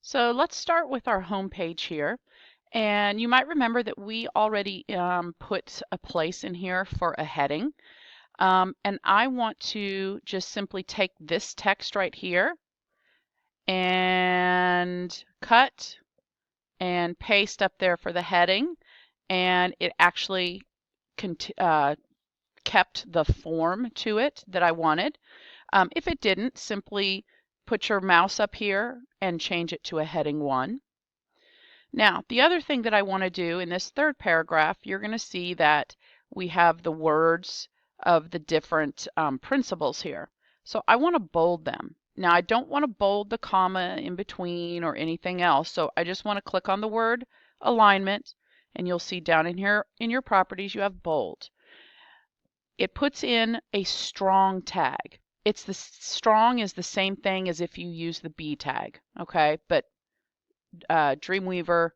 So let's start with our home page here. And you might remember that we already put a place in here for a heading. And I want to just simply take this text right here and cut and paste up there for the heading. And it actually kept the form to it that I wanted. If it didn't, simply put your mouse up here and change it to a heading 1. Now, the other thing that I want to do in this third paragraph, you're going to see that we have the words of the different principles here. So I want to bold them. Now, I don't want to bold the comma in between or anything else. So I just want to click on the word alignment, and you'll see down in here in your properties, you have bold. It puts in a strong tag. It's the strong is the same thing as if you use the B tag, okay? But Dreamweaver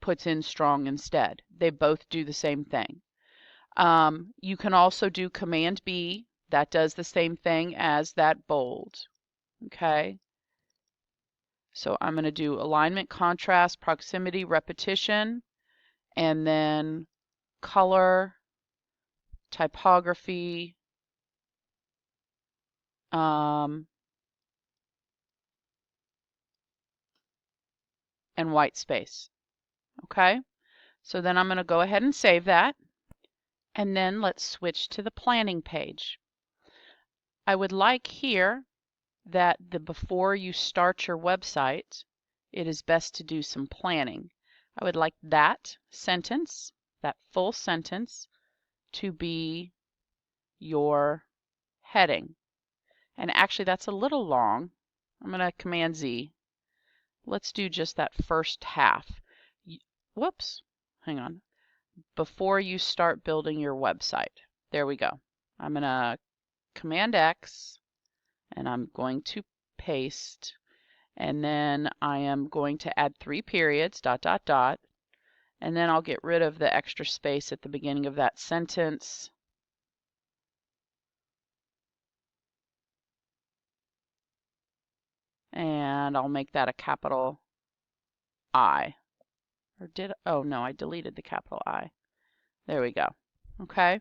puts in strong instead. They both do the same thing. You can also do Command B. That does the same thing as that bold, okay? So I'm going to do alignment, contrast, proximity, repetition, and then color, typography, and white space. Okay, so then I'm going to go ahead and save that. And then let's switch to the planning page. I would like here that before you start your website, it is best to do some planning. I would like that sentence, that full sentence, to be your heading. And actually that's a little long. I'm going to Command Z. Let's do just that first half. Whoops, hang on. Before you start building your website. There we go. I'm going to Command X and I'm going to paste, and then I am going to add 3 periods, ... and then I'll get rid of the extra space at the beginning of that sentence. And I'll make that a capital I. Or oh no, I deleted the capital I. There we go. Okay.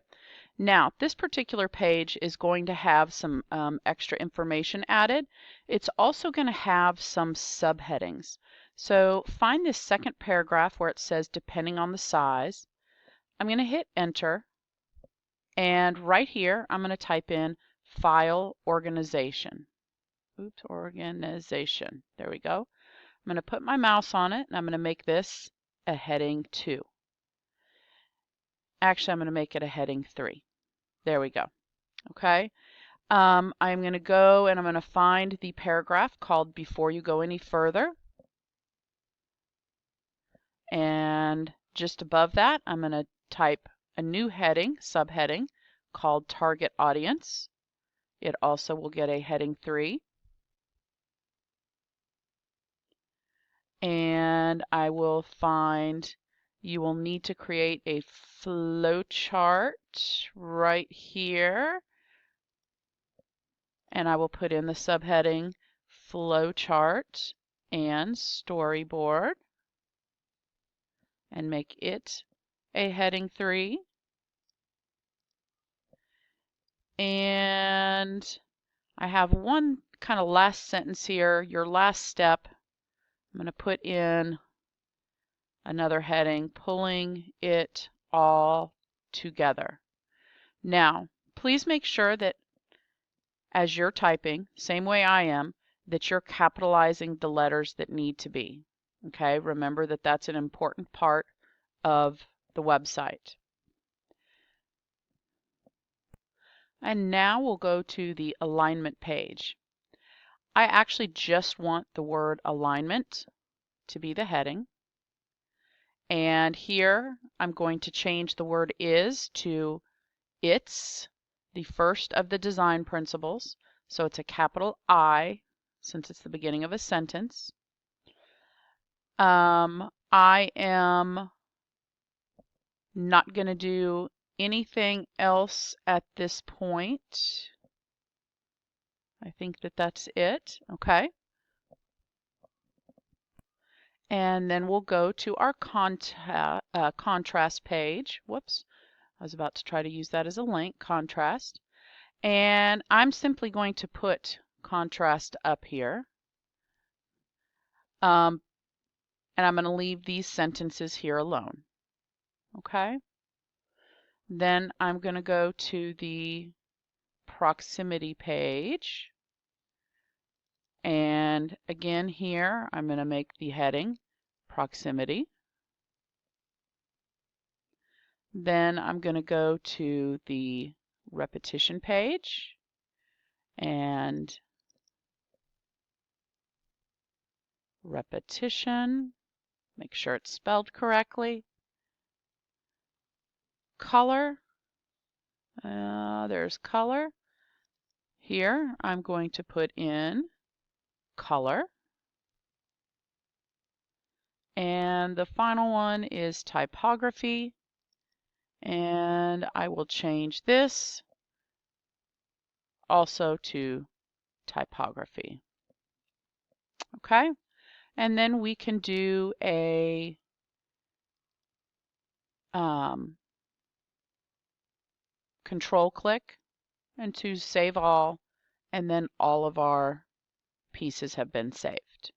Now, this particular page is going to have some extra information added. It's also going to have some subheadings. So find this second paragraph where it says depending on the size. I'm going to hit enter, and right here I'm going to type in file organization. Oops, organization. There we go. I'm going to put my mouse on it and I'm going to make this a heading 2. Actually, I'm going to make it a heading 3. There we go. Okay. I'm going to go and I'm going to find the paragraph called Before You Go Any Further. And just above that, I'm going to type a new heading, subheading, called Target Audience. It also will get a heading 3. And I will find you will need to create a flowchart right here. And I will put in the subheading flowchart and storyboard and make it a heading 3. And I have one kind of last sentence here, your last step. I'm going to put in another heading, pulling it all together. Now, please make sure that as you're typing, same way I am, that you're capitalizing the letters that need to be. Okay, remember that that's an important part of the website. And now we'll go to the alignment page. I actually just want the word alignment to be the heading. And here I'm going to change the word is to it's, the first of the design principles. So it's a capital I since it's the beginning of a sentence. I am not going to do anything else at this point. I think that that's it. Okay. And then we'll go to our contrast page. Whoops, I was about to try to use that as a link, contrast. And I'm simply going to put contrast up here. And I'm going to leave these sentences here alone. Okay. Then I'm going to go to the proximity page. And again here, I'm going to make the heading proximity. Then I'm going to go to the repetition page and repetition, make sure it's spelled correctly. Color, there's color. Here I'm going to put in color. And the final one is typography. And I will change this also to typography. Okay, and then we can do a control click and to save all, and then all of our pieces have been saved.